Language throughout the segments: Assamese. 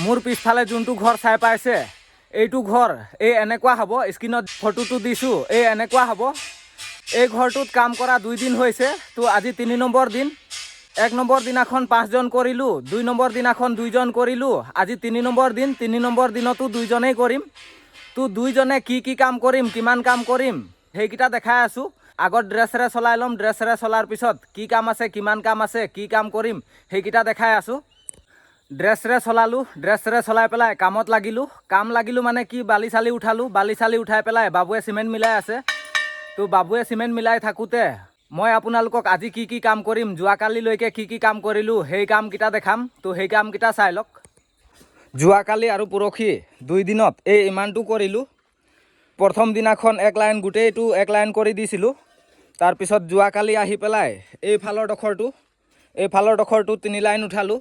মোৰ পিছফালে যোনটো ঘৰ চাই পাইছে এইটো ঘৰ এই এনেকুৱা হ'ব। স্ক্ৰীনত ফটোটো দিছোঁ, এই এনেকুৱা হ'ব। এই ঘৰটোত কাম কৰা 2 দিন হৈছে। তো আজি 3 নম্বৰ দিন। 1 নম্বৰ দিনাখন 5 জন কৰিলোঁ, 2 নম্বৰ দিনাখন 2 জন কৰিলোঁ। আজি 3 নম্বৰ দিন। 3 নম্বৰ দিনতো 2 জনেই কৰিম। তো 2 জনে কি কাম কৰিম, কিমান কাম কৰিম সেইকেইটা দেখাই আছোঁ। আগত ড্ৰেছেৰে চলাই ল'ম, ড্ৰেছেৰে চলাৰ পিছত কি কাম আছে, কিমান কাম আছে, কি কাম কৰিম সেইকেইটা দেখাই আছোঁ। ড্ৰেছেৰে চলালোঁ, ড্ৰেছেৰে চলাই পেলাই কামত লাগিলোঁ। কাম লাগিলোঁ মানে কি, বালি চালি উঠালোঁ। বালি চালি উঠাই পেলাই বাবুৱে চিমেণ্ট মিলাই আছে। তো বাবুৱে চিমেণ্ট মিলাই থাকোঁতে মই আপোনালোকক আজি কি কাম কৰিম, যোৱাকালিলৈকে কি কাম কৰিলোঁ সেই কামকেইটা দেখাম। তো সেই কামকেইটা চাই লওক। যোৱাকালি আৰু পৰহি 2 দিনত এই ইমানটো কৰিলোঁ। প্ৰথম দিনাখন 1 লাইন গোটেইটো 1 লাইন কৰি দিছিলোঁ। তাৰপিছত যোৱাকালি আহি পেলাই এইফালৰ ডোখৰটো 3 লাইন উঠালোঁ।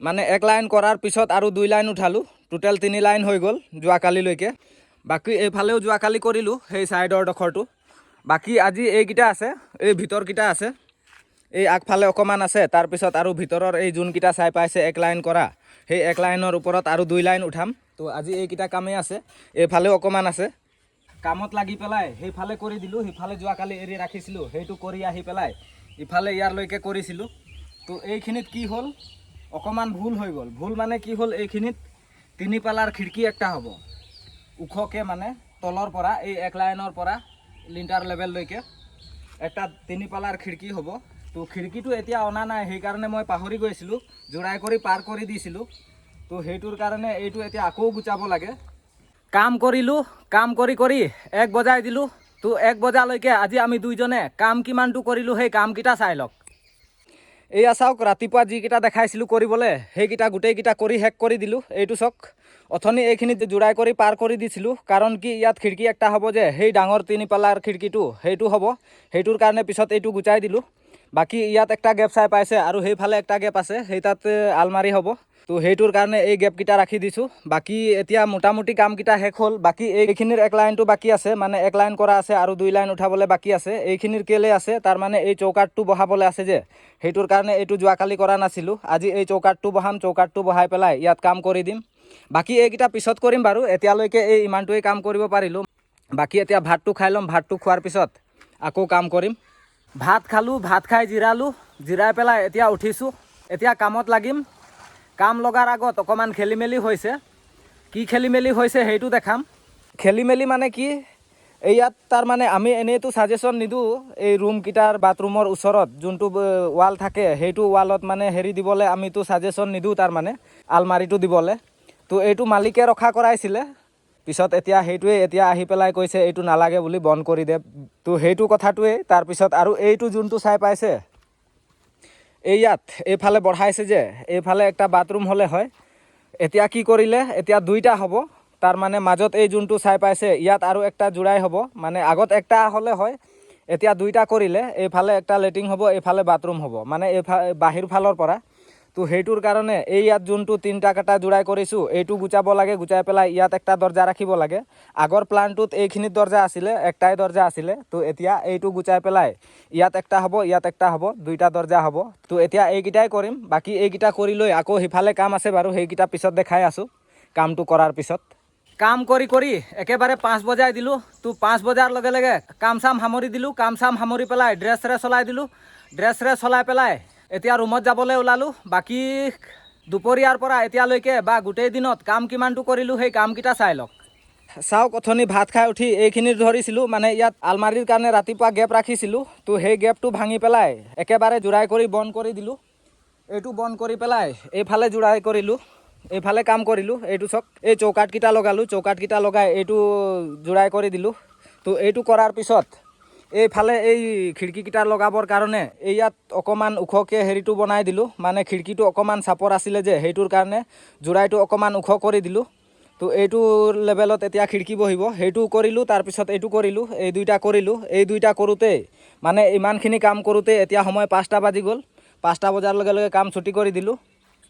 মানে 1 লাইন কৰাৰ পিছত আৰু 2 লাইন উঠালোঁ। টোটেল 3 লাইন হৈ গ'ল যোৱাকালিলৈকে। বাকী এইফালেও যোৱাকালি কৰিলোঁ, সেই ছাইডৰ ডোখৰটো। বাকী আজি এইকেইটা আছে, এই ভিতৰকেইটা আছে, এই আগফালে অকণমান আছে। তাৰপিছত আৰু ভিতৰৰ এই যোনকেইটা চাই পাইছে 1 লাইন কৰা, সেই 1 লাইনৰ ওপৰত আৰু 2 লাইন উঠাম। তো আজি এইকেইটা কামেই আছে। এইফালেও অকণমান আছে। কামত লাগি পেলাই সেইফালে কৰি দিলোঁ। সিফালে যোৱাকালি এৰি ৰাখিছিলোঁ, সেইটো কৰি আহি পেলাই ইফালে ইয়াৰলৈকে কৰিছিলোঁ। তো এইখিনিত কি হ'ল, অকণমান ভুল হৈ গ'ল। ভুল মানে কি হ'ল, এইখিনিত 3 পালাৰ খিৰিকী একটা হ'ব ওখকৈ, মানে তলৰ পৰা এই 1 লাইনৰ পৰা লিণ্টাৰ লেভেললৈকে একটা 3 পালাৰ খিৰিকী হ'ব। তো খিৰিকীটো এতিয়া অনা নাই, সেইকাৰণে মই পাহৰি গৈছিলোঁ, জোৰাই কৰি পাৰ কৰি দিছিলোঁ। তো সেইটোৰ কাৰণে এইটো এতিয়া আকৌ গুচাব লাগে। কাম কৰিলোঁ, কাম কৰি 1 বজাই দিলোঁ। তো 1 বজালৈকে আজি আমি 2 জনে কাম কিমানটো কৰিলোঁ সেই কামকেইটা চাই লওক। এয়া চাওক, ৰাতিপুৱা যিকেইটা দেখাইছিলোঁ কৰিবলৈ সেইকেইটা গোটেইকেইটা কৰি শেষ কৰি দিলোঁ। এইটো চাওক, অথনি এইখিনিত জোৰাই কৰি পাৰ কৰি দিছিলোঁ। কাৰণ কি, ইয়াত খিৰিকী একটা হ'ব যে, সেই ডাঙৰ 3 পালাৰ খিৰিকীটো সেইটো হ'ব। সেইটোৰ কাৰণে পিছত এইটো গুচাই দিলোঁ। বাকী ইয়াত একটা গেপ চাই পাইছে আৰু সেইফালে একটা গেপ আছে, সেই তাত আলমাৰি হ'ব। তো সেইটোৰ কাৰণে এই গেপকেইটা ৰাখি দিছোঁ। বাকী এতিয়া মোটামুটি কামকেইটা শেষ হ'ল। বাকী এইখিনিৰ 1 লাইনটো বাকী আছে, মানে 1 লাইন কৰা আছে আৰু 2 লাইন উঠাবলৈ বাকী আছে। এইখিনিৰ কেলে আছে, তাৰমানে এই চৌকাঠটো বহাবলৈ আছে যে, সেইটোৰ কাৰণে এইটো যোৱাকালি কৰা নাছিলোঁ। আজি এই চৌকাঠটো বহাম, চৌকাঠটো বহাই পেলাই ইয়াত কাম কৰি দিম। বাকী এইকেইটা পিছত কৰিম বাৰু, এতিয়ালৈকে এই ইমানটোৱেই কাম কৰিব পাৰিলোঁ। বাকী এতিয়া ভাতটো খাই ল'ম, ভাতটো খোৱাৰ পিছত আকৌ কাম কৰিম। ভাত খালোঁ, ভাত খাই জিৰালোঁ, জিৰাই পেলাই এতিয়া উঠিছোঁ। এতিয়া কামত লাগিম। কাম লগাৰ আগত অকণমান খেলি মেলি হৈছে। কি খেলি মেলি হৈছে সেইটো দেখাম। খেলি মেলি মানে কি, ইয়াত তাৰমানে আমি এনেইতো ছাজেশ্যন নিদিওঁ, এই ৰুমকেইটাৰ বাথৰুমৰ ওচৰত যোনটো ৱাল থাকে সেইটো ৱালত মানে হেৰি দিবলৈ আমিতো ছাজেশ্যন নিদিওঁ, তাৰমানে আলমাৰিটো দিবলৈ। তো এইটো মালিকে ৰখা কৰাইছিলে। পিছত এতিয়া সেইটোৱে এতিয়া আহি পেলাই কৈছে এইটো নালাগে বুলি, বন্ধ কৰি দে। তো সেইটো কথাটোৱেই। তাৰপিছত আৰু এইটো যোনটো চাই পাইছে, এই ইয়াত এইফালে বঢ়াইছে যে, এইফালে একটা বাথৰুম হ'লে হয়। এতিয়া কি কৰিলে, এতিয়া 2টা হ'ব। তাৰমানে মাজত এই যোনটো চাই পাইছে ইয়াত আৰু একটা জোৰাই হ'ব, মানে আগত একটা হ'লে হয়, এতিয়া 2টা কৰিলে। এইফালে একটা লেট্ৰিন হ'ব, এইফালে বাথৰুম হ'ব, মানে এইফালে বাহিৰ ফালৰ পৰা। তো সেইটোৰ কাৰণে এই ইয়াত যোনটো 3টা কাটা জোৰাই কৰিছোঁ এইটো গুচাব লাগে। গুচাই পেলাই ইয়াত একটা দৰ্জা ৰাখিব লাগে। আগৰ প্লানটোত এইখিনিত দৰ্জা আছিলে, একটাই দৰ্জা আছিলে। তো এতিয়া এইটো গুচাই পেলাই ইয়াত একটা হ'ব, ইয়াত একটা হ'ব, 2টা দৰ্জা হ'ব। তো এতিয়া এইকেইটাই কৰিম। বাকী এইকেইটা কৰি লৈ আকৌ সিফালে কাম আছে বাৰু, সেইকেইটা পিছত দেখাই আছোঁ। কামটো কৰাৰ পিছত কাম কৰি একেবাৰে 5 বজাই দিলোঁ। তো 5 বজাৰ লগে লগে কাম চাম সামৰি দিলোঁ। কাম চাম সামৰি পেলাই ড্ৰেছেৰে চলাই দিলোঁ। ড্ৰেছেৰে চলাই পেলাই এতিয়া ৰুমত যাবলৈ ওলালোঁ। বাকী দুপৰীয়াৰ পৰা এতিয়ালৈকে বা গোটেই দিনত কাম কিমানটো কৰিলোঁ সেই কামকেইটা চাই লওক। চাওক, অথনি ভাত খাই উঠি এইখিনিত ধৰিছিলোঁ, মানে ইয়াত আলমাৰীৰ কাৰণে ৰাতিপুৱা গেপ ৰাখিছিলোঁ। তো সেই গেপটো ভাঙি পেলাই একেবাৰে জোৰাই কৰি বন্ধ কৰি দিলোঁ। এইটো বন্ধ কৰি পেলাই এইফালে জোৰাই কৰিলোঁ, এইফালে কাম কৰিলোঁ। এইটো চাওক, এই চৌকাঠকেইটা লগালোঁ, চৌকাঠকেইটা লগাই এইটো জোৰাই কৰি দিলোঁ। তো এইটো কৰাৰ পিছত এইফালে এই খিৰিকীকেইটা লগাবৰ কাৰণে এই ইয়াত অকণমান ওখকৈ হেৰিটো বনাই দিলোঁ। মানে খিৰিকীটো অকণমান চাপৰ আছিলে যে, সেইটোৰ কাৰণে জোৰাইটো অকণমান ওখ কৰি দিলোঁ। তো এইটো লেভেলত এতিয়া খিৰিকী বহিব, সেইটো কৰিলোঁ। তাৰপিছত এইটো কৰিলোঁ, এই 2টা কৰিলোঁ। এই 2টা কৰোঁতেই মানে ইমানখিনি কাম কৰোঁতে এতিয়া সময় 5টা বাজি গ'ল। 5টা বজাৰ লগে লগে কাম ছুটি কৰি দিলোঁ।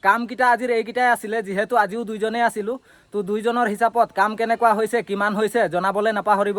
কামকেইটা আজিৰ এইকেইটাই আছিলে, যিহেতু আজিও 2 জনেই আছিলোঁ। তো 2 জনৰ হিচাপত কাম কেনেকুৱা হৈছে, কিমান হৈছে জনাবলৈ নাপাহৰিব।